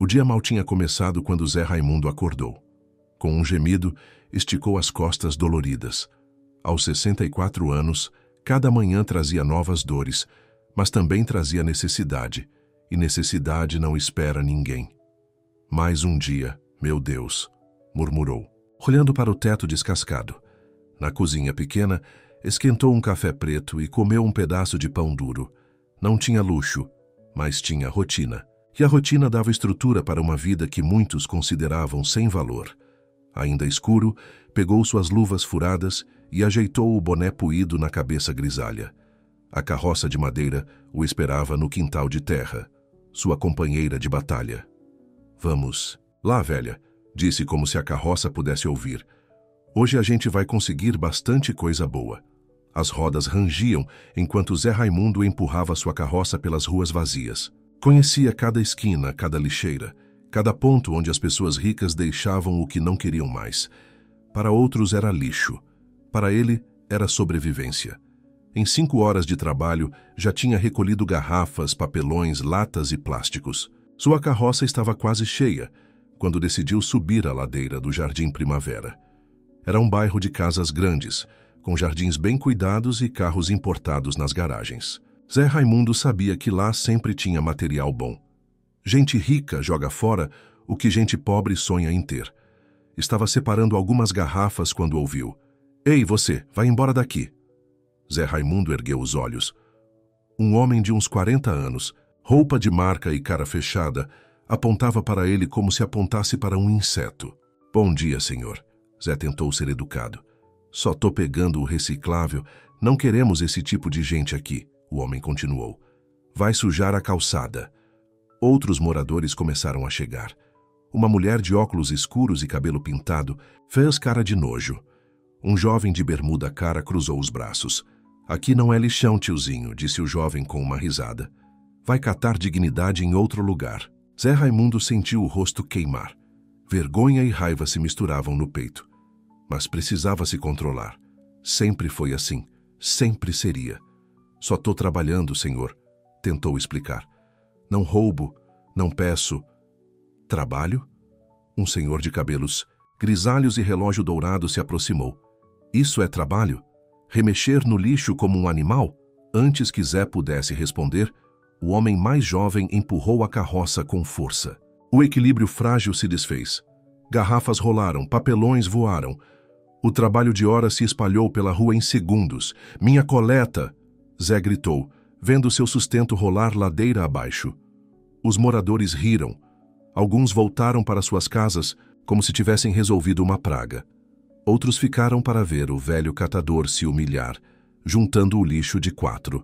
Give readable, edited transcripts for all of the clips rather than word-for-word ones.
O dia mal tinha começado quando Zé Raimundo acordou. Com um gemido, esticou as costas doloridas. Aos 64 anos, cada manhã trazia novas dores, mas também trazia necessidade, e necessidade não espera ninguém. Mais um dia, meu Deus, murmurou, olhando para o teto descascado. Na cozinha pequena, esquentou um café preto e comeu um pedaço de pão duro. Não tinha luxo, mas tinha rotina. E a rotina dava estrutura para uma vida que muitos consideravam sem valor. Ainda escuro, pegou suas luvas furadas e ajeitou o boné puído na cabeça grisalha. A carroça de madeira o esperava no quintal de terra, sua companheira de batalha. Vamos lá, velha, disse como se a carroça pudesse ouvir. Hoje a gente vai conseguir bastante coisa boa. As rodas rangiam enquanto Zé Raimundo empurrava sua carroça pelas ruas vazias. Conhecia cada esquina, cada lixeira, cada ponto onde as pessoas ricas deixavam o que não queriam mais. Para outros era lixo. Para ele, era sobrevivência. Em 5 horas de trabalho, já tinha recolhido garrafas, papelões, latas e plásticos. Sua carroça estava quase cheia, quando decidiu subir a ladeira do Jardim Primavera. Era um bairro de casas grandes, com jardins bem cuidados e carros importados nas garagens. Zé Raimundo sabia que lá sempre tinha material bom. Gente rica joga fora o que gente pobre sonha em ter. Estava separando algumas garrafas quando ouviu. Ei, você, vai embora daqui. Zé Raimundo ergueu os olhos. Um homem de uns 40 anos, roupa de marca e cara fechada, apontava para ele como se apontasse para um inseto. Bom dia, senhor. Zé tentou ser educado. Só tô pegando o reciclável. Não queremos esse tipo de gente aqui. O homem continuou. Vai sujar a calçada. Outros moradores começaram a chegar. Uma mulher de óculos escuros e cabelo pintado fez cara de nojo. Um jovem de bermuda cara cruzou os braços. Aqui não é lixão, tiozinho, disse o jovem com uma risada. Vai catar dignidade em outro lugar. Zé Raimundo sentiu o rosto queimar. Vergonha e raiva se misturavam no peito. Mas precisava se controlar. Sempre foi assim. Sempre seria. Só tô trabalhando, senhor, tentou explicar. Não roubo, não peço. Trabalho? Um senhor de cabelos grisalhos e relógio dourado se aproximou. Isso é trabalho? Remexer no lixo como um animal? Antes que Zé pudesse responder, o homem mais jovem empurrou a carroça com força. O equilíbrio frágil se desfez. Garrafas rolaram, papelões voaram. O trabalho de horas se espalhou pela rua em segundos. Minha coleta! Zé gritou, vendo seu sustento rolar ladeira abaixo. Os moradores riram. Alguns voltaram para suas casas como se tivessem resolvido uma praga. Outros ficaram para ver o velho catador se humilhar, juntando o lixo de 4.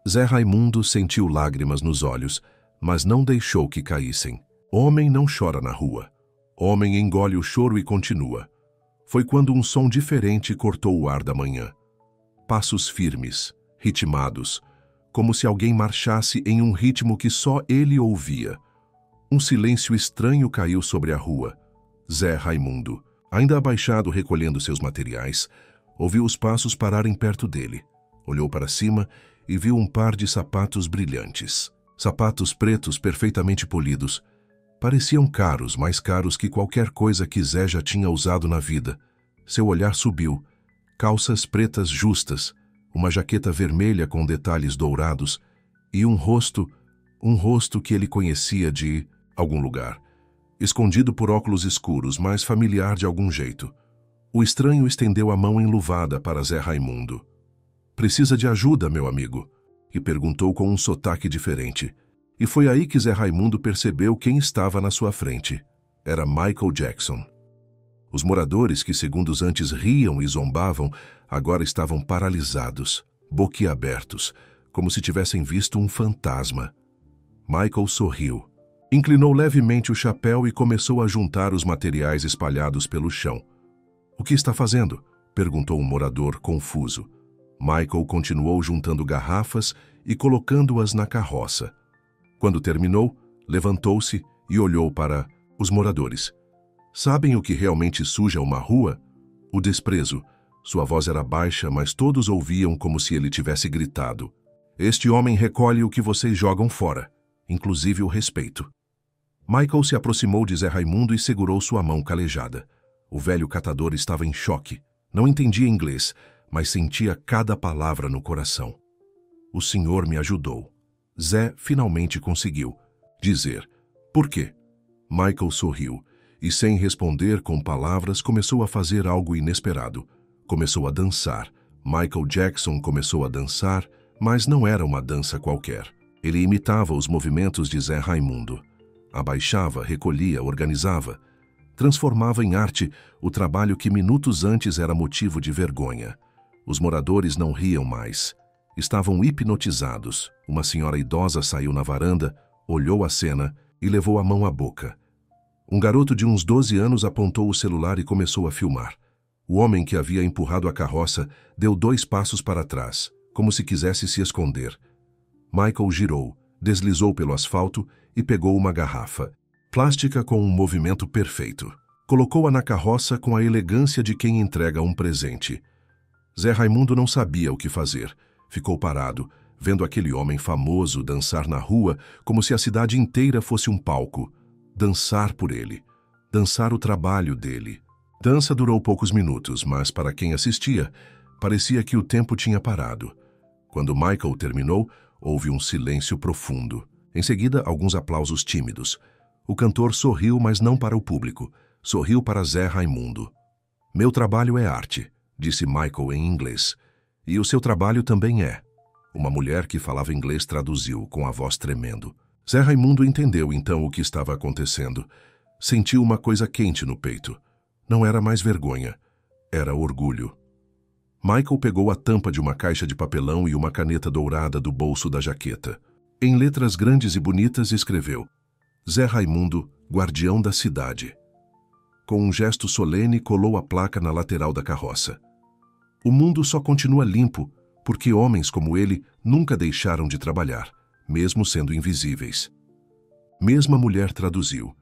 Zé Raimundo sentiu lágrimas nos olhos, mas não deixou que caíssem. Homem não chora na rua. Homem engole o choro e continua. Foi quando um som diferente cortou o ar da manhã. Passos firmes, ritmados, como se alguém marchasse em um ritmo que só ele ouvia. Um silêncio estranho caiu sobre a rua. Zé Raimundo, ainda abaixado recolhendo seus materiais, ouviu os passos pararem perto dele. Olhou para cima e viu um par de sapatos brilhantes. Sapatos pretos perfeitamente polidos. Pareciam caros, mais caros que qualquer coisa que Zé já tinha usado na vida. Seu olhar subiu. Calças pretas justas, uma jaqueta vermelha com detalhes dourados e um rosto que ele conhecia de algum lugar, escondido por óculos escuros, mas familiar de algum jeito. O estranho estendeu a mão enluvada para Zé Raimundo. Precisa de ajuda, meu amigo? E perguntou com um sotaque diferente. E foi aí que Zé Raimundo percebeu quem estava na sua frente. Era Michael Jackson. Os moradores, que segundos antes riam e zombavam, agora estavam paralisados, boquiabertos, como se tivessem visto um fantasma. Michael sorriu. Inclinou levemente o chapéu e começou a juntar os materiais espalhados pelo chão. O que está fazendo? Perguntou um morador confuso. Michael continuou juntando garrafas e colocando-as na carroça. Quando terminou, levantou-se e olhou para os moradores. Sabem o que realmente suja uma rua? O desprezo. Sua voz era baixa, mas todos ouviam como se ele tivesse gritado. Este homem recolhe o que vocês jogam fora, inclusive o respeito. Michael se aproximou de Zé Raimundo e segurou sua mão calejada. O velho catador estava em choque. Não entendia inglês, mas sentia cada palavra no coração. O senhor me ajudou. Zé finalmente conseguiu dizer. Por quê? Michael sorriu e, sem responder com palavras, começou a fazer algo inesperado. Começou a dançar. Michael Jackson começou a dançar, mas não era uma dança qualquer. Ele imitava os movimentos de Zé Raimundo. Abaixava, recolhia, organizava. Transformava em arte o trabalho que minutos antes era motivo de vergonha. Os moradores não riam mais. Estavam hipnotizados. Uma senhora idosa saiu na varanda, olhou a cena e levou a mão à boca. Um garoto de uns 12 anos apontou o celular e começou a filmar. O homem que havia empurrado a carroça deu 2 passos para trás, como se quisesse se esconder. Michael girou, deslizou pelo asfalto e pegou uma garrafa, plástica com um movimento perfeito. Colocou-a na carroça com a elegância de quem entrega um presente. Zé Raimundo não sabia o que fazer. Ficou parado, vendo aquele homem famoso dançar na rua como se a cidade inteira fosse um palco. Dançar por ele. Dançar o trabalho dele. Dança durou poucos minutos, mas para quem assistia, parecia que o tempo tinha parado. Quando Michael terminou, houve um silêncio profundo. Em seguida, alguns aplausos tímidos. O cantor sorriu, mas não para o público. Sorriu para Zé Raimundo. Meu trabalho é arte, disse Michael em inglês. E o seu trabalho também é. Uma mulher que falava inglês traduziu, com a voz tremendo. Zé Raimundo entendeu então o que estava acontecendo. Sentiu uma coisa quente no peito. Não era mais vergonha, era orgulho. Michael pegou a tampa de uma caixa de papelão e uma caneta dourada do bolso da jaqueta. Em letras grandes e bonitas escreveu: Zé Raimundo, guardião da cidade. Com um gesto solene, colou a placa na lateral da carroça. O mundo só continua limpo porque homens como ele nunca deixaram de trabalhar, mesmo sendo invisíveis. Mesma mulher traduziu.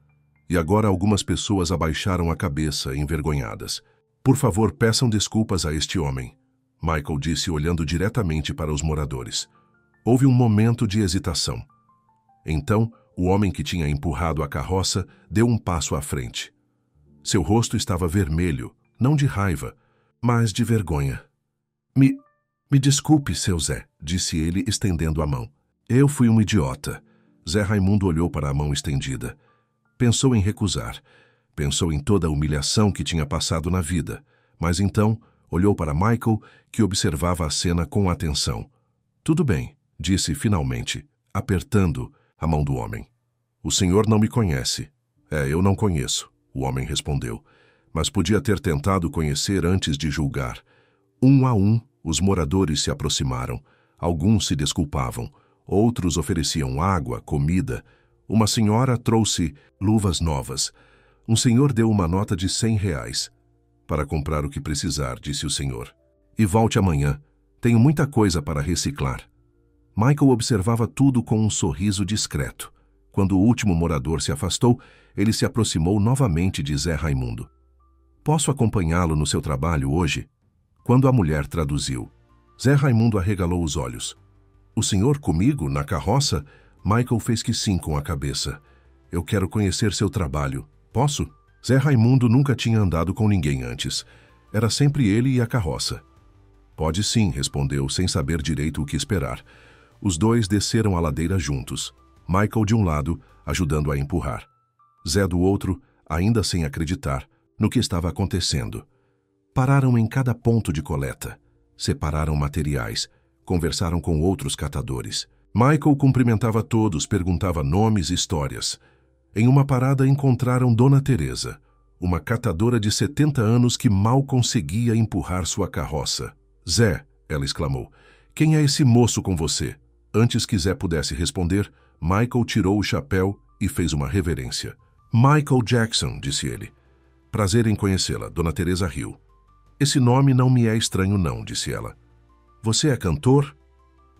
E agora algumas pessoas abaixaram a cabeça, envergonhadas. Por favor, peçam desculpas a este homem, Michael disse olhando diretamente para os moradores. Houve um momento de hesitação. Então, o homem que tinha empurrado a carroça deu um passo à frente. Seu rosto estava vermelho, não de raiva, mas de vergonha. Me desculpe, seu Zé, disse ele, estendendo a mão. Eu fui um idiota. Zé Raimundo olhou para a mão estendida. Pensou em recusar. Pensou em toda a humilhação que tinha passado na vida. Mas então, olhou para Michael, que observava a cena com atenção. Tudo bem, disse finalmente, apertando a mão do homem. O senhor não me conhece. Eu não conheço, o homem respondeu. Mas podia ter tentado conhecer antes de julgar. Um a um, os moradores se aproximaram. Alguns se desculpavam. Outros ofereciam água, comida. Uma senhora trouxe luvas novas. Um senhor deu uma nota de R$100. Para comprar o que precisar, disse o senhor. E volte amanhã. Tenho muita coisa para reciclar. Michael observava tudo com um sorriso discreto. Quando o último morador se afastou, ele se aproximou novamente de Zé Raimundo. Posso acompanhá-lo no seu trabalho hoje? Quando a mulher traduziu, Zé Raimundo arregalou os olhos. O senhor comigo, na carroça? Michael fez que sim com a cabeça. Eu quero conhecer seu trabalho. Posso? Zé Raimundo nunca tinha andado com ninguém antes. Era sempre ele e a carroça. Pode sim, respondeu, sem saber direito o que esperar. Os dois desceram a ladeira juntos. Michael de um lado, ajudando a empurrar. Zé do outro, ainda sem acreditar no que estava acontecendo. Pararam em cada ponto de coleta. Separaram materiais. Conversaram com outros catadores. Michael cumprimentava todos, perguntava nomes e histórias. Em uma parada encontraram Dona Teresa, uma catadora de 70 anos que mal conseguia empurrar sua carroça. Zé, ela exclamou, quem é esse moço com você? Antes que Zé pudesse responder, Michael tirou o chapéu e fez uma reverência. Michael Jackson, disse ele. Prazer em conhecê-la, Dona Teresa riu. Esse nome não me é estranho não, disse ela. Você é cantor?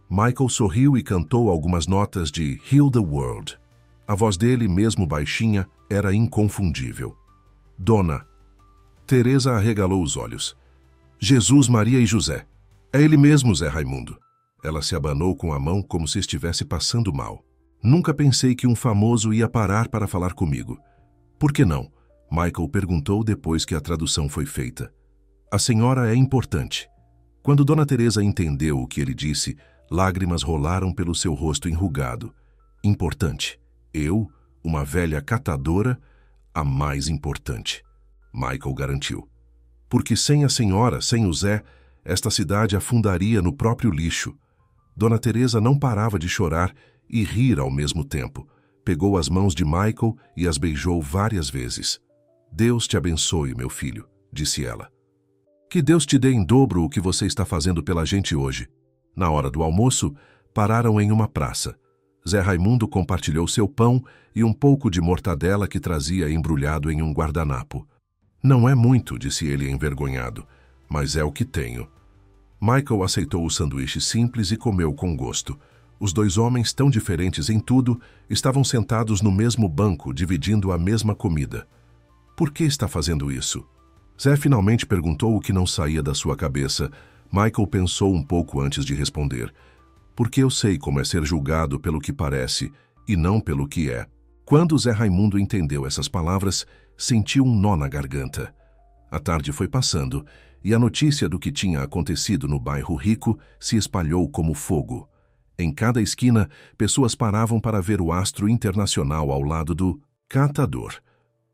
Michael sorriu e cantou algumas notas de Heal the World. A voz dele, mesmo baixinha, era inconfundível. Dona Teresa arregalou os olhos. Jesus, Maria e José. É ele mesmo, Zé Raimundo. Ela se abanou com a mão como se estivesse passando mal. Nunca pensei que um famoso ia parar para falar comigo. Por que não? Michael perguntou depois que a tradução foi feita. A senhora é importante. Quando Dona Teresa entendeu o que ele disse, lágrimas rolaram pelo seu rosto enrugado. Importante. Eu, uma velha catadora, a mais importante. Michael garantiu. Porque sem a senhora, sem o Zé, esta cidade afundaria no próprio lixo. Dona Teresa não parava de chorar e rir ao mesmo tempo. Pegou as mãos de Michael e as beijou várias vezes. Deus te abençoe, meu filho, disse ela. Que Deus te dê em dobro o que você está fazendo pela gente hoje. Na hora do almoço, pararam em uma praça. Zé Raimundo compartilhou seu pão e um pouco de mortadela que trazia embrulhado em um guardanapo. Não é muito, disse ele envergonhado, mas é o que tenho. Michael aceitou o sanduíche simples e comeu com gosto. Os dois homens, tão diferentes em tudo, estavam sentados no mesmo banco, dividindo a mesma comida. Por que está fazendo isso? Zé finalmente perguntou o que não saía da sua cabeça. Michael pensou um pouco antes de responder. Porque eu sei como é ser julgado pelo que parece e não pelo que é. Quando Zé Raimundo entendeu essas palavras, sentiu um nó na garganta. A tarde foi passando e a notícia do que tinha acontecido no bairro rico se espalhou como fogo. Em cada esquina, pessoas paravam para ver o astro internacional ao lado do catador.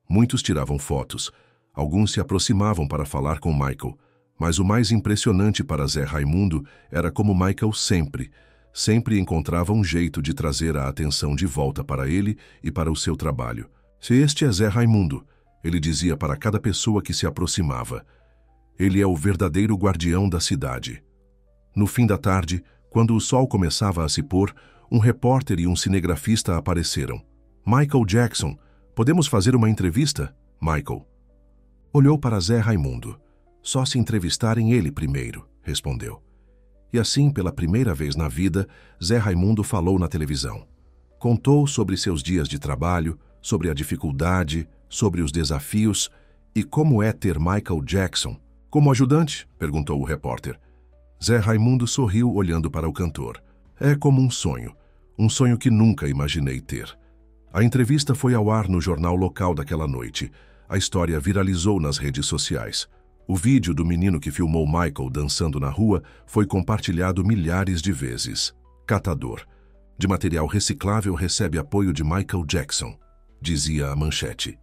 Muitos tiravam fotos. Alguns se aproximavam para falar com Michael. Mas o mais impressionante para Zé Raimundo era como Michael sempre encontrava um jeito de trazer a atenção de volta para ele e para o seu trabalho. Se este é Zé Raimundo, ele dizia para cada pessoa que se aproximava. Ele é o verdadeiro guardião da cidade. No fim da tarde, quando o sol começava a se pôr, um repórter e um cinegrafista apareceram. Michael Jackson, podemos fazer uma entrevista? Michael olhou para Zé Raimundo. Só se entrevistarem ele primeiro, respondeu. E assim, pela primeira vez na vida, Zé Raimundo falou na televisão. Contou sobre seus dias de trabalho, sobre a dificuldade, sobre os desafios e como é ter Michael Jackson. Como ajudante? Perguntou o repórter. Zé Raimundo sorriu olhando para o cantor. É como um sonho que nunca imaginei ter. A entrevista foi ao ar no jornal local daquela noite. A história viralizou nas redes sociais. O vídeo do menino que filmou Michael dançando na rua foi compartilhado milhares de vezes. Catador. De material reciclável recebe apoio de Michael Jackson, dizia a manchete.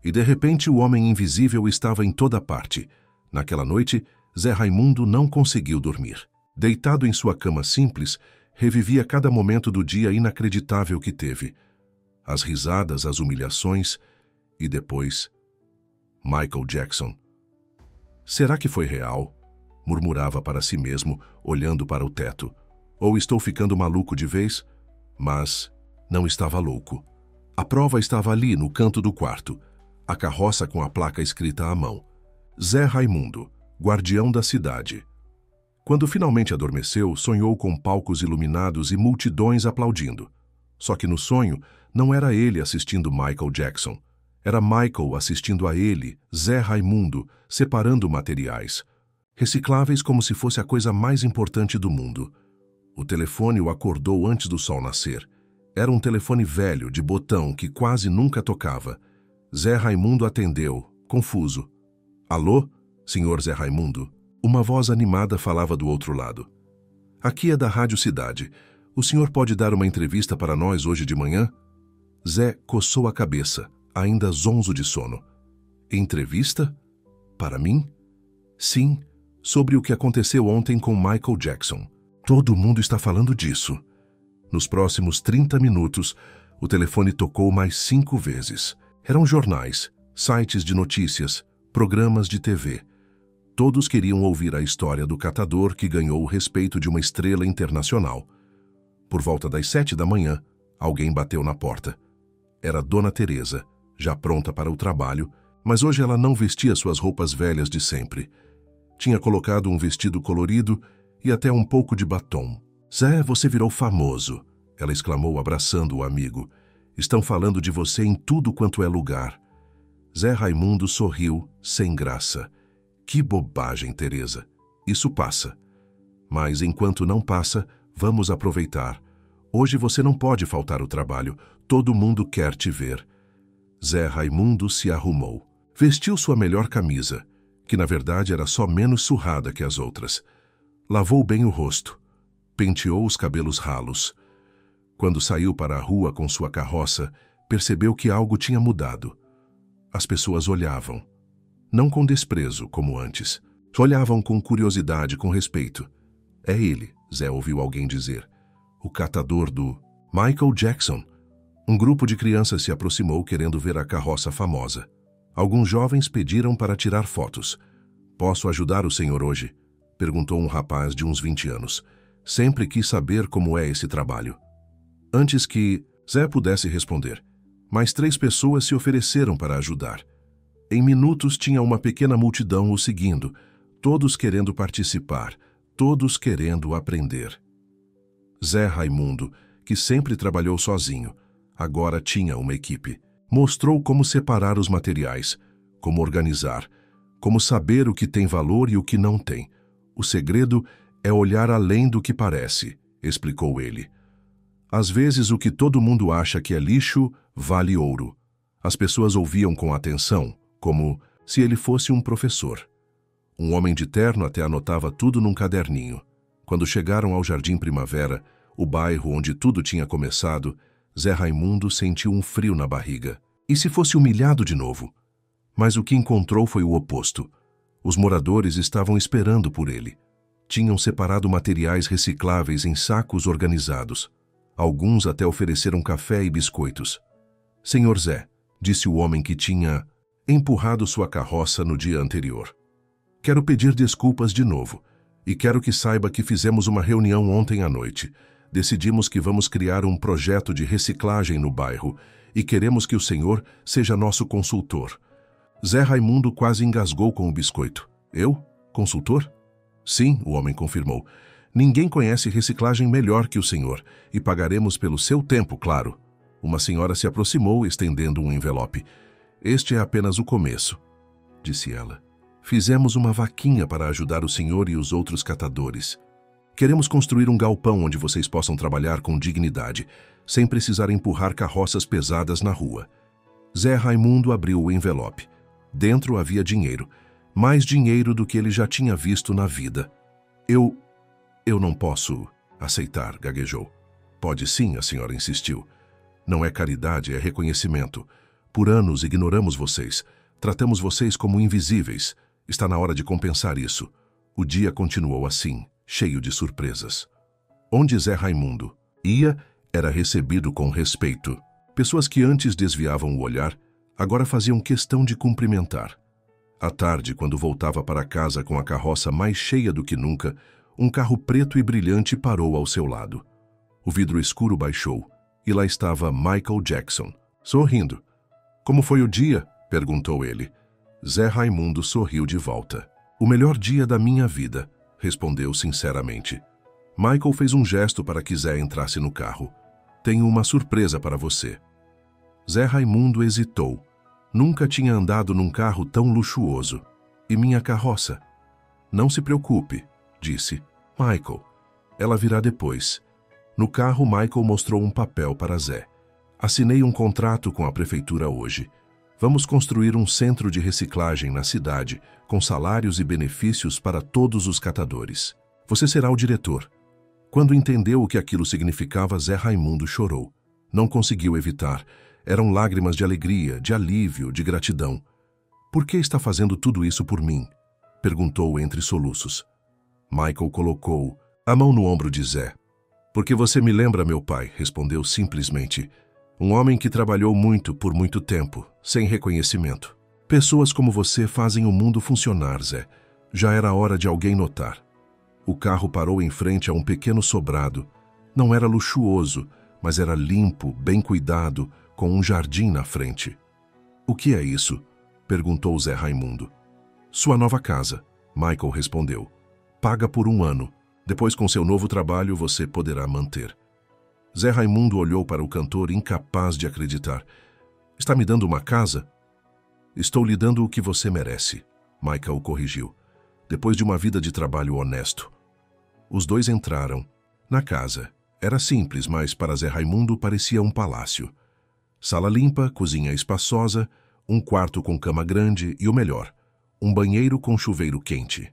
E de repente o homem invisível estava em toda parte. Naquela noite, Zé Raimundo não conseguiu dormir. Deitado em sua cama simples, revivia cada momento do dia inacreditável que teve. As risadas, as humilhações e depois, Michael Jackson. Será que foi real? Murmurava para si mesmo, olhando para o teto. Ou estou ficando maluco de vez? Mas não estava louco. A prova estava ali, no canto do quarto. A carroça com a placa escrita à mão. Zé Raimundo, guardião da cidade. Quando finalmente adormeceu, sonhou com palcos iluminados e multidões aplaudindo. Só que no sonho, não era ele assistindo Michael Jackson. Era Michael assistindo a ele, Zé Raimundo, separando materiais. Recicláveis como se fosse a coisa mais importante do mundo. O telefone o acordou antes do sol nascer. Era um telefone velho, de botão, que quase nunca tocava. Zé Raimundo atendeu, confuso. Alô, senhor Zé Raimundo? Uma voz animada falava do outro lado. Aqui é da Rádio Cidade. O senhor pode dar uma entrevista para nós hoje de manhã? Zé coçou a cabeça, ainda zonzo de sono. Entrevista? Para mim? Sim, sobre o que aconteceu ontem com Michael Jackson. Todo mundo está falando disso. Nos próximos 30 minutos, o telefone tocou mais 5 vezes. Eram jornais, sites de notícias, programas de TV. Todos queriam ouvir a história do catador que ganhou o respeito de uma estrela internacional. Por volta das 7 da manhã, alguém bateu na porta. Era Dona Teresa, já pronta para o trabalho, mas hoje ela não vestia suas roupas velhas de sempre. Tinha colocado um vestido colorido e até um pouco de batom. Zé, você virou famoso, ela exclamou abraçando o amigo. Estão falando de você em tudo quanto é lugar. Zé Raimundo sorriu, sem graça. Que bobagem, Teresa. Isso passa. Mas enquanto não passa, vamos aproveitar. Hoje você não pode faltar ao trabalho. Todo mundo quer te ver. Zé Raimundo se arrumou. Vestiu sua melhor camisa, que na verdade era só menos surrada que as outras. Lavou bem o rosto. Penteou os cabelos ralos. Quando saiu para a rua com sua carroça, percebeu que algo tinha mudado. As pessoas olhavam. Não com desprezo, como antes. Olhavam com curiosidade, com respeito. É ele, Zé ouviu alguém dizer. O catador do Michael Jackson. Um grupo de crianças se aproximou querendo ver a carroça famosa. Alguns jovens pediram para tirar fotos. Posso ajudar o senhor hoje? Perguntou um rapaz de uns 20 anos. Sempre quis saber como é esse trabalho. Antes que Zé pudesse responder, mais 3 pessoas se ofereceram para ajudar. Em minutos tinha uma pequena multidão o seguindo, todos querendo participar, todos querendo aprender. Zé Raimundo, que sempre trabalhou sozinho, agora tinha uma equipe. Mostrou como separar os materiais, como organizar, como saber o que tem valor e o que não tem. O segredo é olhar além do que parece, explicou ele. Às vezes o que todo mundo acha que é lixo vale ouro. As pessoas ouviam com atenção, como se ele fosse um professor. Um homem de terno até anotava tudo num caderninho. Quando chegaram ao Jardim Primavera, o bairro onde tudo tinha começado, Zé Raimundo sentiu um frio na barriga. E se fosse humilhado de novo? Mas o que encontrou foi o oposto. Os moradores estavam esperando por ele. Tinham separado materiais recicláveis em sacos organizados. Alguns até ofereceram café e biscoitos. Senhor Zé, disse o homem que tinha empurrado sua carroça no dia anterior. Quero pedir desculpas de novo. E quero que saiba que fizemos uma reunião ontem à noite. Decidimos que vamos criar um projeto de reciclagem no bairro e queremos que o senhor seja nosso consultor. Zé Raimundo quase engasgou com o biscoito. Eu? Consultor? Sim, o homem confirmou. Ninguém conhece reciclagem melhor que o senhor e pagaremos pelo seu tempo, claro. Uma senhora se aproximou, estendendo um envelope. Este é apenas o começo, disse ela. Fizemos uma vaquinha para ajudar o senhor e os outros catadores. Queremos construir um galpão onde vocês possam trabalhar com dignidade, sem precisar empurrar carroças pesadas na rua. Zé Raimundo abriu o envelope. Dentro havia dinheiro, mais dinheiro do que ele já tinha visto na vida. Eu não posso aceitar, gaguejou. Pode sim, a senhora insistiu. Não é caridade, é reconhecimento. Por anos ignoramos vocês, tratamos vocês como invisíveis. Está na hora de compensar isso. O dia continuou assim, cheio de surpresas. Onde Zé Raimundo ia, era recebido com respeito. Pessoas que antes desviavam o olhar, agora faziam questão de cumprimentar. À tarde, quando voltava para casa com a carroça mais cheia do que nunca, um carro preto e brilhante parou ao seu lado. O vidro escuro baixou, e lá estava Michael Jackson, sorrindo. Como foi o dia? Perguntou ele. Zé Raimundo sorriu de volta. O melhor dia da minha vida, respondeu sinceramente. Michael fez um gesto para que Zé entrasse no carro. Tenho uma surpresa para você. Zé Raimundo hesitou. Nunca tinha andado num carro tão luxuoso. E minha carroça? Não se preocupe, disse. Michael, ela virá depois. No carro, Michael mostrou um papel para Zé. Assinei um contrato com a prefeitura hoje. Vamos construir um centro de reciclagem na cidade, com salários e benefícios para todos os catadores. Você será o diretor. Quando entendeu o que aquilo significava, Zé Raimundo chorou. Não conseguiu evitar. Eram lágrimas de alegria, de alívio, de gratidão. Por que está fazendo tudo isso por mim? Perguntou entre soluços. Michael colocou a mão no ombro de Zé. Porque você me lembra meu pai, respondeu simplesmente. Um homem que trabalhou muito por muito tempo, sem reconhecimento. Pessoas como você fazem o mundo funcionar, Zé. Já era hora de alguém notar. O carro parou em frente a um pequeno sobrado. Não era luxuoso, mas era limpo, bem cuidado, com um jardim na frente. O que é isso? Perguntou Zé Raimundo. Sua nova casa, Michael respondeu. Paga por 1 ano. Depois, com seu novo trabalho, você poderá manter. Zé Raimundo olhou para o cantor incapaz de acreditar. Está me dando uma casa? Estou lhe dando o que você merece, Michael corrigiu, depois de uma vida de trabalho honesto. Os dois entraram. Na casa Era simples, mas para Zé Raimundo parecia um palácio. Sala limpa, cozinha espaçosa, um quarto com cama grande e o melhor, um banheiro com chuveiro quente.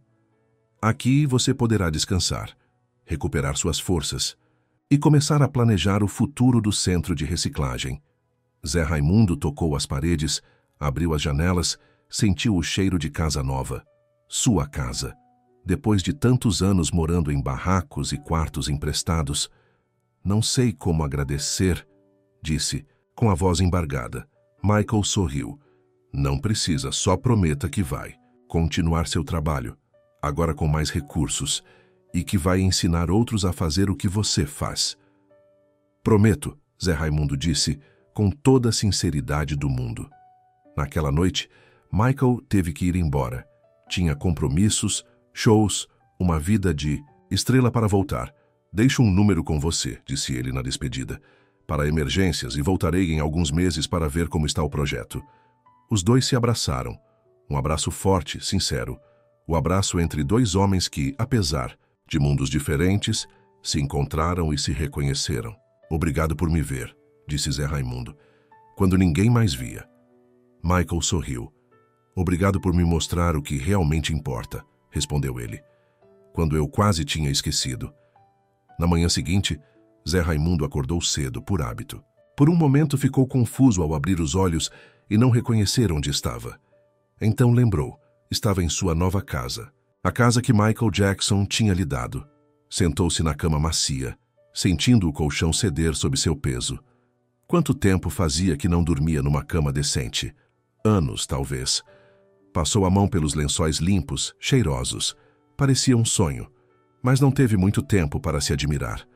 Aqui você poderá descansar, recuperar suas forças e começar a planejar o futuro do centro de reciclagem. Zé Raimundo tocou as paredes, abriu as janelas, sentiu o cheiro de casa nova. Sua casa. Depois de tantos anos morando em barracos e quartos emprestados. Não sei como agradecer, disse, com a voz embargada. Michael sorriu. Não precisa, só prometa que vai continuar seu trabalho, agora com mais recursos, e que vai ensinar outros a fazer o que você faz. Prometo, Zé Raimundo disse, com toda a sinceridade do mundo. Naquela noite, Michael teve que ir embora. Tinha compromissos, shows, uma vida de estrela para voltar. Deixo um número com você, disse ele na despedida, para emergências e voltarei em alguns meses para ver como está o projeto. Os dois se abraçaram. Um abraço forte, sincero. O abraço entre dois homens que, apesar de mundos diferentes, se encontraram e se reconheceram. Obrigado por me ver, disse Zé Raimundo, quando ninguém mais via. Michael sorriu. Obrigado por me mostrar o que realmente importa, respondeu ele, quando eu quase tinha esquecido. Na manhã seguinte, Zé Raimundo acordou cedo, por hábito. Por um momento ficou confuso ao abrir os olhos e não reconhecer onde estava. Então lembrou, estava em sua nova casa, a casa que Michael Jackson tinha lhe dado. Sentou-se na cama macia, sentindo o colchão ceder sob seu peso. Quanto tempo fazia que não dormia numa cama decente? Anos, talvez. Passou a mão pelos lençóis limpos, cheirosos. Parecia um sonho, mas não teve muito tempo para se admirar.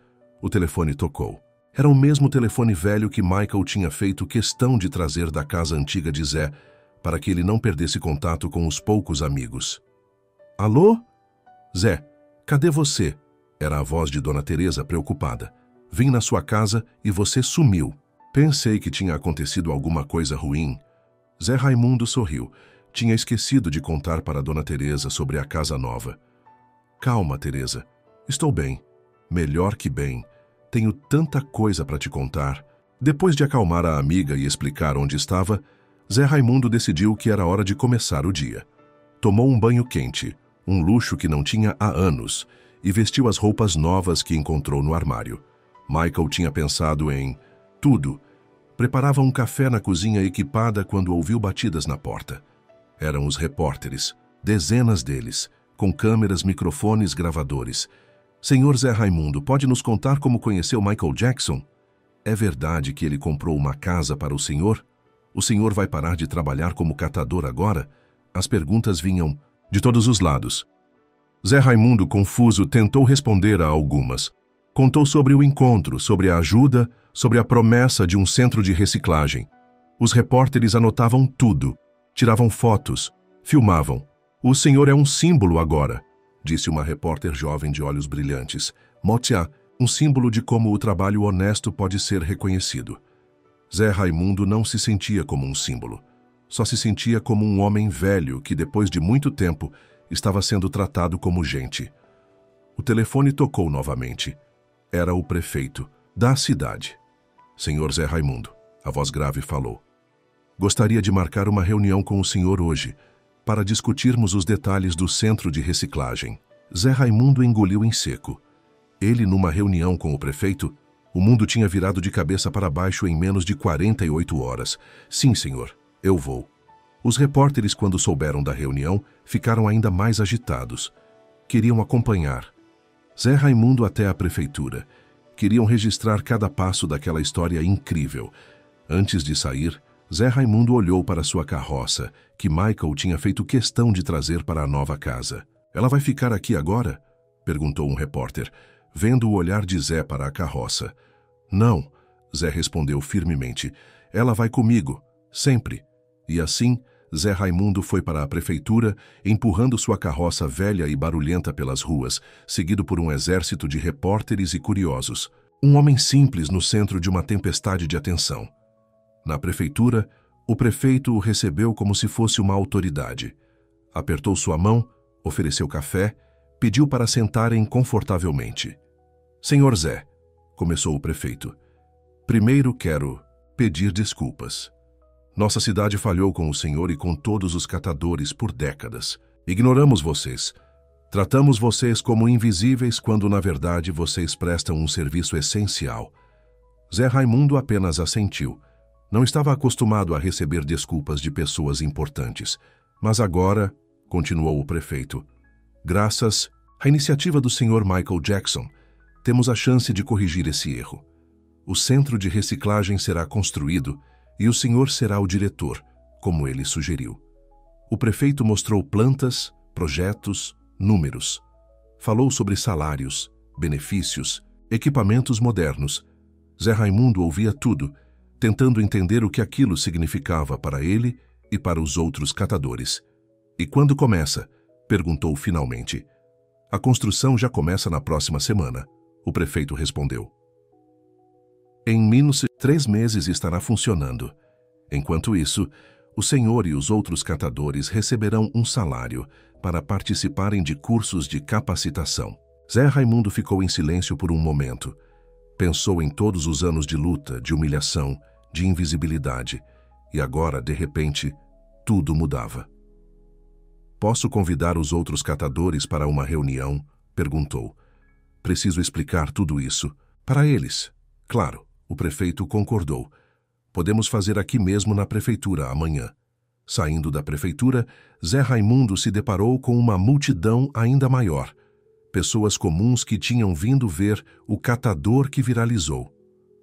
O telefone tocou. Era o mesmo telefone velho que Michael tinha feito questão de trazer da casa antiga de Zé, para que ele não perdesse contato com os poucos amigos. Alô? Zé, cadê você? Era a voz de Dona Teresa preocupada. Vim na sua casa e você sumiu. Pensei que tinha acontecido alguma coisa ruim. Zé Raimundo sorriu. Tinha esquecido de contar para Dona Teresa sobre a casa nova. Calma, Teresa. Estou bem. Melhor que bem. Tenho tanta coisa para te contar. Depois de acalmar a amiga e explicar onde estava, Zé Raimundo decidiu que era hora de começar o dia. Tomou um banho quente, um luxo que não tinha há anos, e vestiu as roupas novas que encontrou no armário. Michael tinha pensado em tudo. Preparava um café na cozinha equipada quando ouviu batidas na porta. Eram os repórteres, dezenas deles, com câmeras, microfones, gravadores. Senhor Zé Raimundo, pode nos contar como conheceu Michael Jackson? É verdade que ele comprou uma casa para o senhor? O senhor vai parar de trabalhar como catador agora? As perguntas vinham de todos os lados. Zé Raimundo, confuso, tentou responder a algumas. Contou sobre o encontro, sobre a ajuda, sobre a promessa de um centro de reciclagem. Os repórteres anotavam tudo, tiravam fotos, filmavam. O senhor é um símbolo agora, disse uma repórter jovem de olhos brilhantes. Motia, um símbolo de como o trabalho honesto pode ser reconhecido. Zé Raimundo não se sentia como um símbolo. Só se sentia como um homem velho que, depois de muito tempo, estava sendo tratado como gente. O telefone tocou novamente. Era o prefeito da cidade. Senhor Zé Raimundo, a voz grave falou. Gostaria de marcar uma reunião com o senhor hoje, para discutirmos os detalhes do centro de reciclagem. Zé Raimundo engoliu em seco. Ele, numa reunião com o prefeito, o mundo tinha virado de cabeça para baixo em menos de 48 horas. Sim, senhor, eu vou. Os repórteres, quando souberam da reunião, ficaram ainda mais agitados. Queriam acompanhar Zé Raimundo até a prefeitura. Queriam registrar cada passo daquela história incrível. Antes de sair, Zé Raimundo olhou para sua carroça, que Michael tinha feito questão de trazer para a nova casa. Ela vai ficar aqui agora? Perguntou um repórter, vendo o olhar de Zé para a carroça. Não, Zé respondeu firmemente. Ela vai comigo, sempre. E assim, Zé Raimundo foi para a prefeitura, empurrando sua carroça velha e barulhenta pelas ruas, seguido por um exército de repórteres e curiosos. Um homem simples no centro de uma tempestade de atenção. Na prefeitura, o prefeito o recebeu como se fosse uma autoridade. Apertou sua mão, ofereceu café, pediu para sentarem confortavelmente. Senhor Zé, começou o prefeito. Primeiro quero pedir desculpas. Nossa cidade falhou com o senhor e com todos os catadores por décadas. Ignoramos vocês. Tratamos vocês como invisíveis quando, na verdade, vocês prestam um serviço essencial. Zé Raimundo apenas assentiu. Não estava acostumado a receber desculpas de pessoas importantes. Mas agora, continuou o prefeito, graças à iniciativa do Sr. Michael Jackson, temos a chance de corrigir esse erro. O centro de reciclagem será construído e o senhor será o diretor, como ele sugeriu. O prefeito mostrou plantas, projetos, números. Falou sobre salários, benefícios, equipamentos modernos. Zé Raimundo ouvia tudo, tentando entender o que aquilo significava para ele e para os outros catadores. E quando começa? Perguntou finalmente. A construção já começa na próxima semana, o prefeito respondeu. Em menos 3 meses estará funcionando. Enquanto isso, o senhor e os outros catadores receberão um salário para participarem de cursos de capacitação. Zé Raimundo ficou em silêncio por um momento. Pensou em todos os anos de luta, de humilhação, de invisibilidade. E agora, de repente, tudo mudava. Posso convidar os outros catadores para uma reunião? Perguntou. Preciso explicar tudo isso para eles. Claro. O prefeito concordou. Podemos fazer aqui mesmo na prefeitura amanhã. Saindo da prefeitura, Zé Raimundo se deparou com uma multidão ainda maior. Pessoas comuns que tinham vindo ver o catador que viralizou.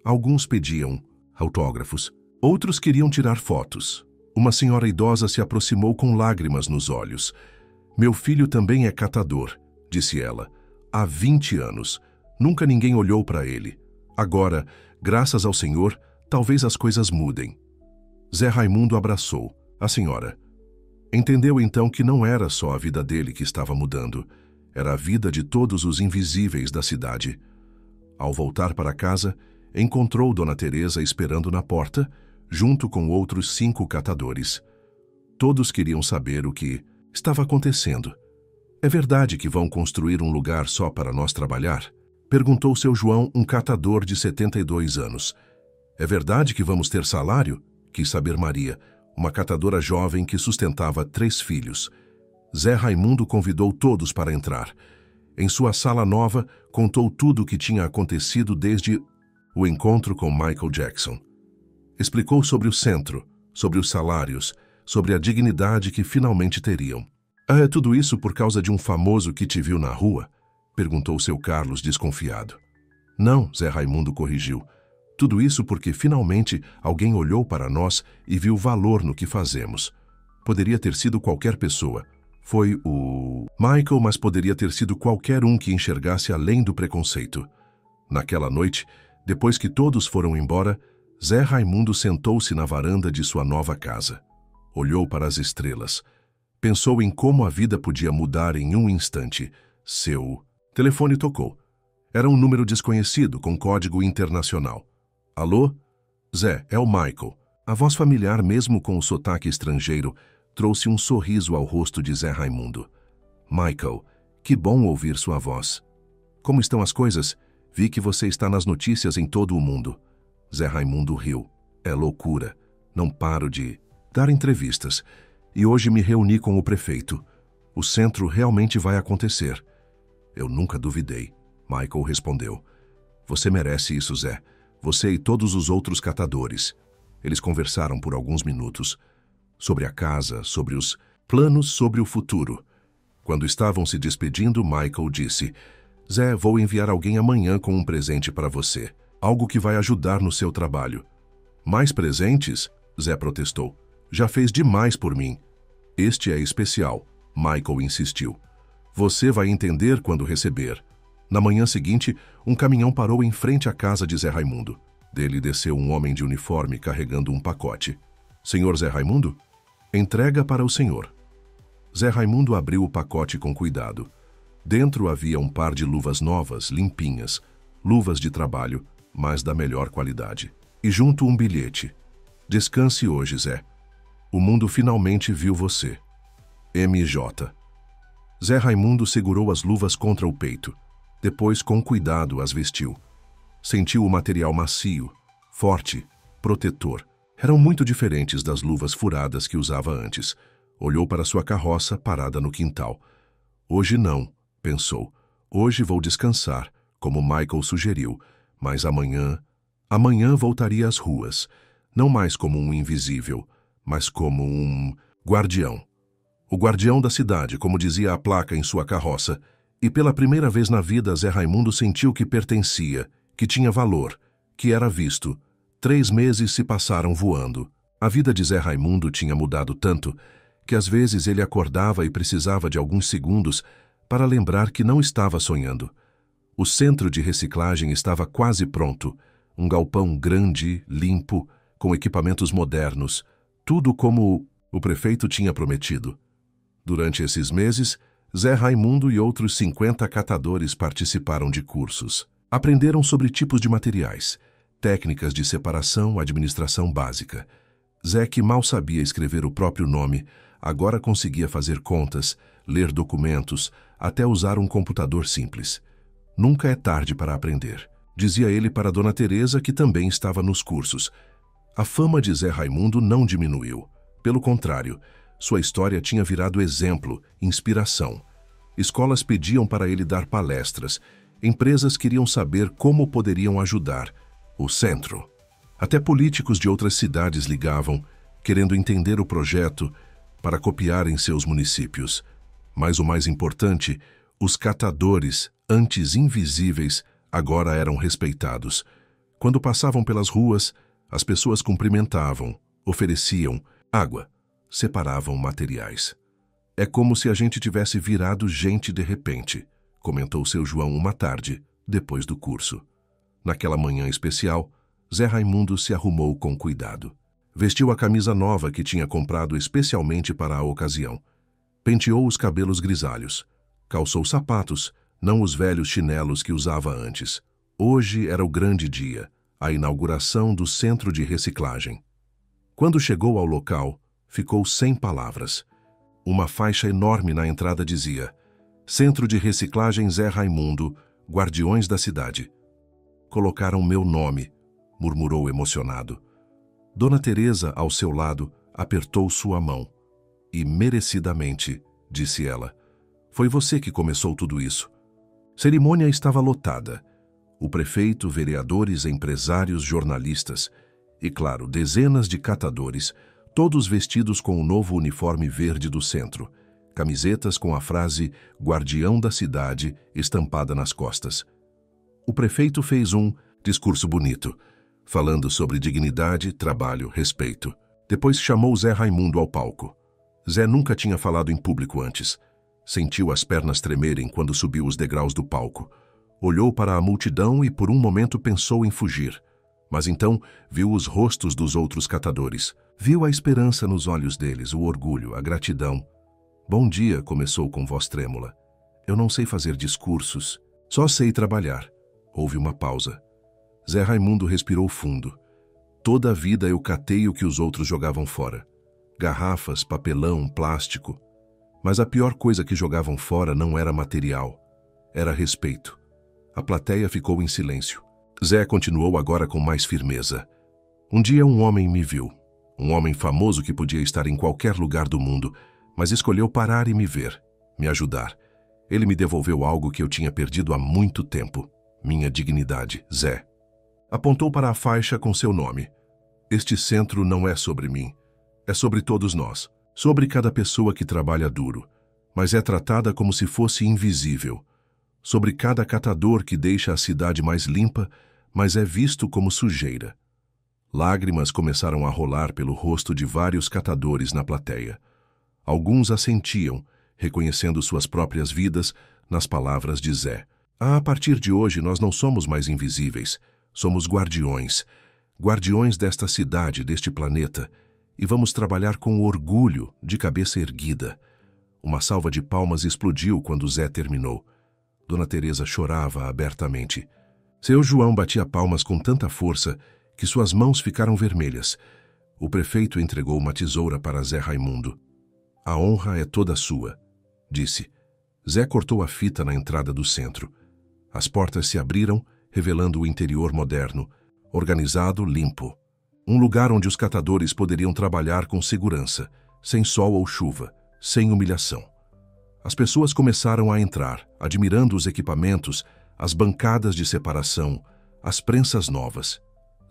Alguns pediam autógrafos, outros queriam tirar fotos. Uma senhora idosa se aproximou com lágrimas nos olhos. Meu filho também é catador, disse ela. Há 20 anos. Nunca ninguém olhou para ele. Agora, graças ao Senhor, talvez as coisas mudem. Zé Raimundo abraçou a senhora. Entendeu então que não era só a vida dele que estava mudando, era a vida de todos os invisíveis da cidade. Ao voltar para casa, encontrou Dona Teresa esperando na porta, junto com outros 5 catadores. Todos queriam saber o que estava acontecendo. É verdade que vão construir um lugar só para nós trabalhar? Perguntou seu João, um catador de 72 anos. É verdade que vamos ter salário? Quis saber Maria, uma catadora jovem que sustentava 3 filhos. Zé Raimundo convidou todos para entrar. Em sua sala nova, contou tudo o que tinha acontecido desde o encontro com Michael Jackson. Explicou sobre o centro, sobre os salários, sobre a dignidade que finalmente teriam. É tudo isso por causa de um famoso que te viu na rua? Perguntou seu Carlos, desconfiado. Não, Zé Raimundo corrigiu. Tudo isso porque finalmente alguém olhou para nós e viu valor no que fazemos. Poderia ter sido qualquer pessoa. Foi o Michael, mas poderia ter sido qualquer um que enxergasse além do preconceito. Naquela noite, depois que todos foram embora, Zé Raimundo sentou-se na varanda de sua nova casa. Olhou para as estrelas. Pensou em como a vida podia mudar em um instante. Seu telefone tocou. Era um número desconhecido com código internacional. Alô? Zé, é o Michael. A voz familiar, mesmo com o sotaque estrangeiro, trouxe um sorriso ao rosto de Zé Raimundo. Michael, que bom ouvir sua voz. Como estão as coisas? Vi que você está nas notícias em todo o mundo. Zé Raimundo riu. É loucura. Não paro de dar entrevistas. E hoje me reuni com o prefeito. O centro realmente vai acontecer. Eu nunca duvidei. Michael respondeu. Você merece isso, Zé. Você e todos os outros catadores. Eles conversaram por alguns minutos. Sobre a casa, sobre os planos, sobre o futuro. Quando estavam se despedindo, Michael disse: Zé, vou enviar alguém amanhã com um presente para você. Algo que vai ajudar no seu trabalho. Mais presentes? Zé protestou. Já fez demais por mim. Este é especial, Michael insistiu. Você vai entender quando receber. Na manhã seguinte, um caminhão parou em frente à casa de Zé Raimundo. Dele desceu um homem de uniforme carregando um pacote. Senhor Zé Raimundo? Entrega para o senhor. Zé Raimundo abriu o pacote com cuidado. Dentro havia um par de luvas novas, limpinhas, luvas de trabalho, mas da melhor qualidade. E junto um bilhete. Descanse hoje, Zé. O mundo finalmente viu você. MJ. Zé Raimundo segurou as luvas contra o peito. Depois, com cuidado, as vestiu. Sentiu o material macio, forte, protetor. Eram muito diferentes das luvas furadas que usava antes. Olhou para sua carroça parada no quintal. Hoje não, pensou. Hoje vou descansar, como Michael sugeriu, mas amanhã voltaria às ruas, não mais como um invisível, mas como um guardião. O guardião da cidade, como dizia a placa em sua carroça, e pela primeira vez na vida Zé Raimundo sentiu que pertencia, que tinha valor, que era visto. 3 meses se passaram voando. A vida de Zé Raimundo tinha mudado tanto que às vezes ele acordava e precisava de alguns segundos para lembrar que não estava sonhando. O centro de reciclagem estava quase pronto, um galpão grande, limpo, com equipamentos modernos, tudo como o prefeito tinha prometido. Durante esses meses, Zé Raimundo e outros 50 catadores participaram de cursos. Aprenderam sobre tipos de materiais, técnicas de separação, administração básica. Zé, que mal sabia escrever o próprio nome, agora conseguia fazer contas, ler documentos, até usar um computador simples. Nunca é tarde para aprender, dizia ele para Dona Teresa, que também estava nos cursos. A fama de Zé Raimundo não diminuiu. Pelo contrário, sua história tinha virado exemplo, inspiração. Escolas pediam para ele dar palestras, empresas queriam saber como poderiam ajudar. O centro. Até políticos de outras cidades ligavam, querendo entender o projeto para copiar em seus municípios. Mas o mais importante, os catadores, antes invisíveis, agora eram respeitados. Quando passavam pelas ruas, as pessoas cumprimentavam, ofereciam água, separavam materiais. É como se a gente tivesse virado gente de repente, comentou seu João uma tarde, depois do curso. Naquela manhã especial, Zé Raimundo se arrumou com cuidado. Vestiu a camisa nova que tinha comprado especialmente para a ocasião. Penteou os cabelos grisalhos. Calçou sapatos, não os velhos chinelos que usava antes. Hoje era o grande dia, a inauguração do centro de reciclagem. Quando chegou ao local, ficou sem palavras. Uma faixa enorme na entrada dizia: Centro de Reciclagem Zé Raimundo, Guardiões da Cidade. Colocaram meu nome, murmurou emocionado. Dona Teresa, ao seu lado, apertou sua mão. E merecidamente, disse ela, foi você que começou tudo isso. Cerimônia estava lotada. O prefeito, vereadores, empresários, jornalistas e, claro, dezenas de catadores, todos vestidos com o novo uniforme verde do centro, camisetas com a frase Guardião da Cidade estampada nas costas. O prefeito fez um discurso bonito, falando sobre dignidade, trabalho, respeito. Depois chamou Zé Raimundo ao palco. Zé nunca tinha falado em público antes. Sentiu as pernas tremerem quando subiu os degraus do palco. Olhou para a multidão e por um momento pensou em fugir. Mas então viu os rostos dos outros catadores. Viu a esperança nos olhos deles, o orgulho, a gratidão. Bom dia, começou com voz trêmula. Eu não sei fazer discursos, só sei trabalhar. Houve uma pausa. Zé Raimundo respirou fundo. Toda a vida eu catei o que os outros jogavam fora. Garrafas, papelão, plástico. Mas a pior coisa que jogavam fora não era material. Era respeito. A plateia ficou em silêncio. Zé continuou agora com mais firmeza. Um dia um homem me viu. Um homem famoso que podia estar em qualquer lugar do mundo, mas escolheu parar e me ver, me ajudar. Ele me devolveu algo que eu tinha perdido há muito tempo. Minha dignidade, Zé. Apontou para a faixa com seu nome. Este centro não é sobre mim. É sobre todos nós. Sobre cada pessoa que trabalha duro. Mas é tratada como se fosse invisível. Sobre cada catador que deixa a cidade mais limpa, mas é visto como sujeira. Lágrimas começaram a rolar pelo rosto de vários catadores na plateia. Alguns assentiam, reconhecendo suas próprias vidas nas palavras de Zé. A partir de hoje nós não somos mais invisíveis, somos guardiões. Guardiões desta cidade, deste planeta, e vamos trabalhar com orgulho, de cabeça erguida. Uma salva de palmas explodiu quando Zé terminou. Dona Teresa chorava abertamente. Seu João batia palmas com tanta força que suas mãos ficaram vermelhas. O prefeito entregou uma tesoura para Zé Raimundo. A honra é toda sua, disse. Zé cortou a fita na entrada do centro. As portas se abriram revelando o interior moderno, organizado, limpo. Um lugar onde os catadores poderiam trabalhar com segurança, sem sol ou chuva, sem humilhação. As pessoas começaram a entrar, admirando os equipamentos, as bancadas de separação, as prensas novas.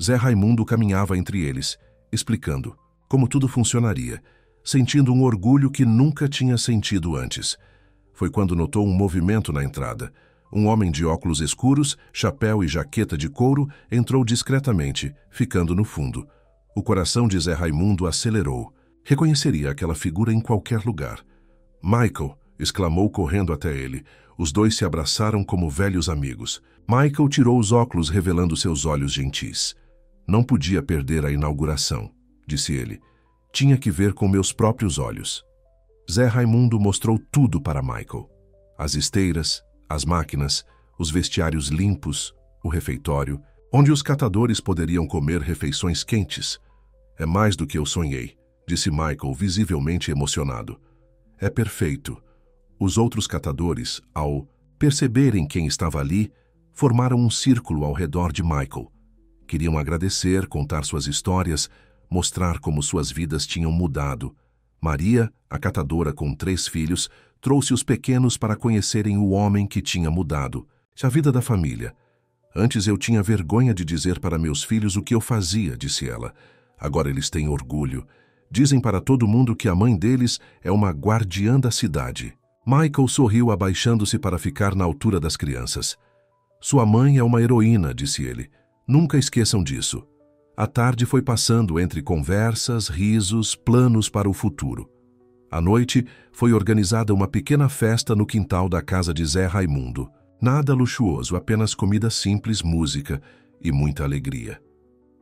Zé Raimundo caminhava entre eles, explicando como tudo funcionaria, sentindo um orgulho que nunca tinha sentido antes. Foi quando notou um movimento na entrada. Um homem de óculos escuros, chapéu e jaqueta de couro entrou discretamente, ficando no fundo. O coração de Zé Raimundo acelerou. Reconheceria aquela figura em qualquer lugar. "Michael!" exclamou correndo até ele. Os dois se abraçaram como velhos amigos. Michael tirou os óculos, revelando seus olhos gentis. "Não podia perder a inauguração", disse ele. "Tinha que ver com meus próprios olhos." Zé Raimundo mostrou tudo para Michael. As esteiras, as máquinas, os vestiários limpos, o refeitório, onde os catadores poderiam comer refeições quentes. "É mais do que eu sonhei", disse Michael, visivelmente emocionado. "É perfeito." Os outros catadores, ao perceberem quem estava ali, formaram um círculo ao redor de Michael. Queriam agradecer, contar suas histórias, mostrar como suas vidas tinham mudado. Maria, a catadora com 3 filhos, trouxe os pequenos para conhecerem o homem que tinha mudado, a vida da família. "Antes eu tinha vergonha de dizer para meus filhos o que eu fazia", disse ela. "Agora eles têm orgulho. Dizem para todo mundo que a mãe deles é uma guardiã da cidade." Michael sorriu, abaixando-se para ficar na altura das crianças. "Sua mãe é uma heroína", disse ele. "Nunca esqueçam disso." A tarde foi passando entre conversas, risos, planos para o futuro. À noite, foi organizada uma pequena festa no quintal da casa de Zé Raimundo. Nada luxuoso, apenas comida simples, música e muita alegria.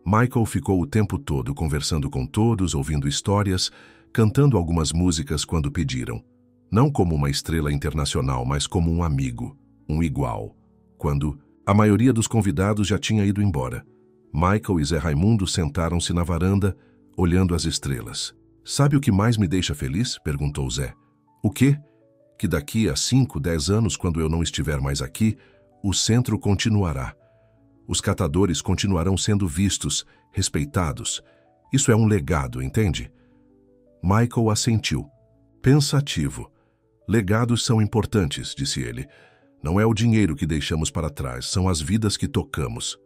Michael ficou o tempo todo conversando com todos, ouvindo histórias, cantando algumas músicas quando pediram. Não como uma estrela internacional, mas como um amigo, um igual. Quando a maioria dos convidados já tinha ido embora, Michael e Zé Raimundo sentaram-se na varanda, olhando as estrelas. "Sabe o que mais me deixa feliz?" perguntou Zé. "O quê?" "Que daqui a 5, 10 anos, quando eu não estiver mais aqui, o centro continuará. Os catadores continuarão sendo vistos, respeitados. Isso é um legado, entende?" Michael assentiu, pensativo. "Legados são importantes", disse ele. "Não é o dinheiro que deixamos para trás, são as vidas que tocamos."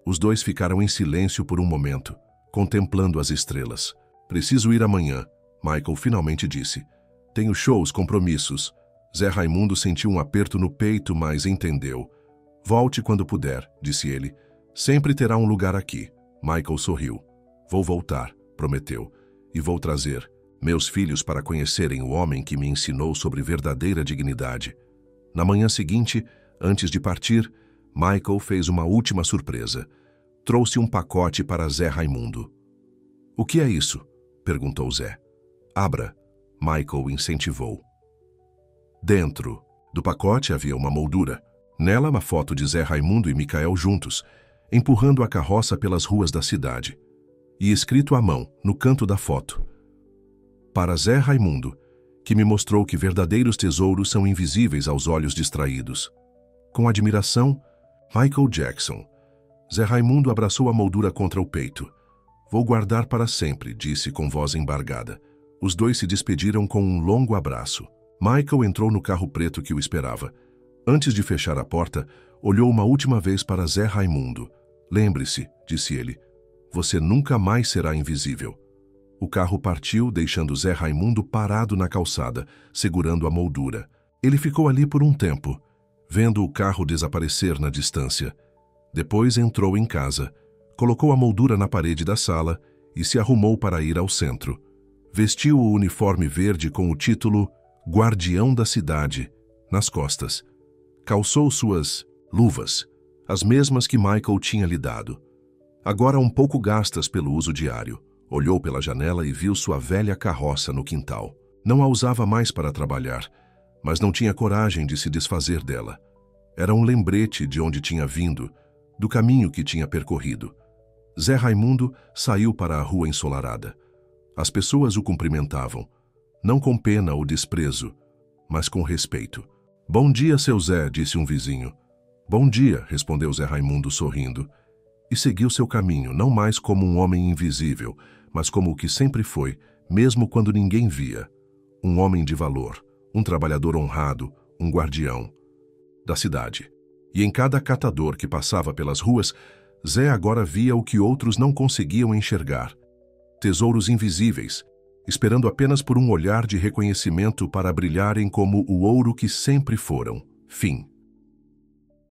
Os dois ficaram em silêncio por um momento, contemplando as estrelas. "Preciso ir amanhã", Michael finalmente disse. "Tenho shows, compromissos." Zé Raimundo sentiu um aperto no peito, mas entendeu. "Volte quando puder", disse ele. "Sempre terá um lugar aqui." Michael sorriu. "Vou voltar", prometeu. "E vou trazer meus filhos para conhecerem o homem que me ensinou sobre verdadeira dignidade." Na manhã seguinte, antes de partir, Michael fez uma última surpresa. Trouxe um pacote para Zé Raimundo. "O que é isso?" perguntou Zé. "Abra", Michael incentivou. Dentro do pacote havia uma moldura. Nela, uma foto de Zé Raimundo e Micael juntos, empurrando a carroça pelas ruas da cidade. E escrito à mão, no canto da foto: "Para Zé Raimundo, que me mostrou que verdadeiros tesouros são invisíveis aos olhos distraídos. Com admiração, Michael Jackson." Zé Raimundo abraçou a moldura contra o peito. "Vou guardar para sempre", disse com voz embargada. Os dois se despediram com um longo abraço. Michael entrou no carro preto que o esperava. Antes de fechar a porta, olhou uma última vez para Zé Raimundo. "Lembre-se", disse ele, "você nunca mais será invisível." O carro partiu, deixando Zé Raimundo parado na calçada, segurando a moldura. Ele ficou ali por um tempo, vendo o carro desaparecer na distância. Depois entrou em casa, colocou a moldura na parede da sala e se arrumou para ir ao centro. Vestiu o uniforme verde com o título Guardião da Cidade nas costas. Calçou suas luvas, as mesmas que Michael tinha lhe dado. Agora um pouco gastas pelo uso diário. Olhou pela janela e viu sua velha carroça no quintal. Não a usava mais para trabalhar, mas não tinha coragem de se desfazer dela. Era um lembrete de onde tinha vindo, do caminho que tinha percorrido. Zé Raimundo saiu para a rua ensolarada. As pessoas o cumprimentavam, não com pena ou desprezo, mas com respeito. "Bom dia, seu Zé", disse um vizinho. Bom dia, respondeu Zé Raimundo sorrindo, e seguiu seu caminho, não mais como um homem invisível, mas como o que sempre foi, mesmo quando ninguém via. Um homem de valor, um trabalhador honrado, um guardião da cidade. E em cada catador que passava pelas ruas, Zé agora via o que outros não conseguiam enxergar. Tesouros invisíveis, esperando apenas por um olhar de reconhecimento para brilharem como o ouro que sempre foram. Fim.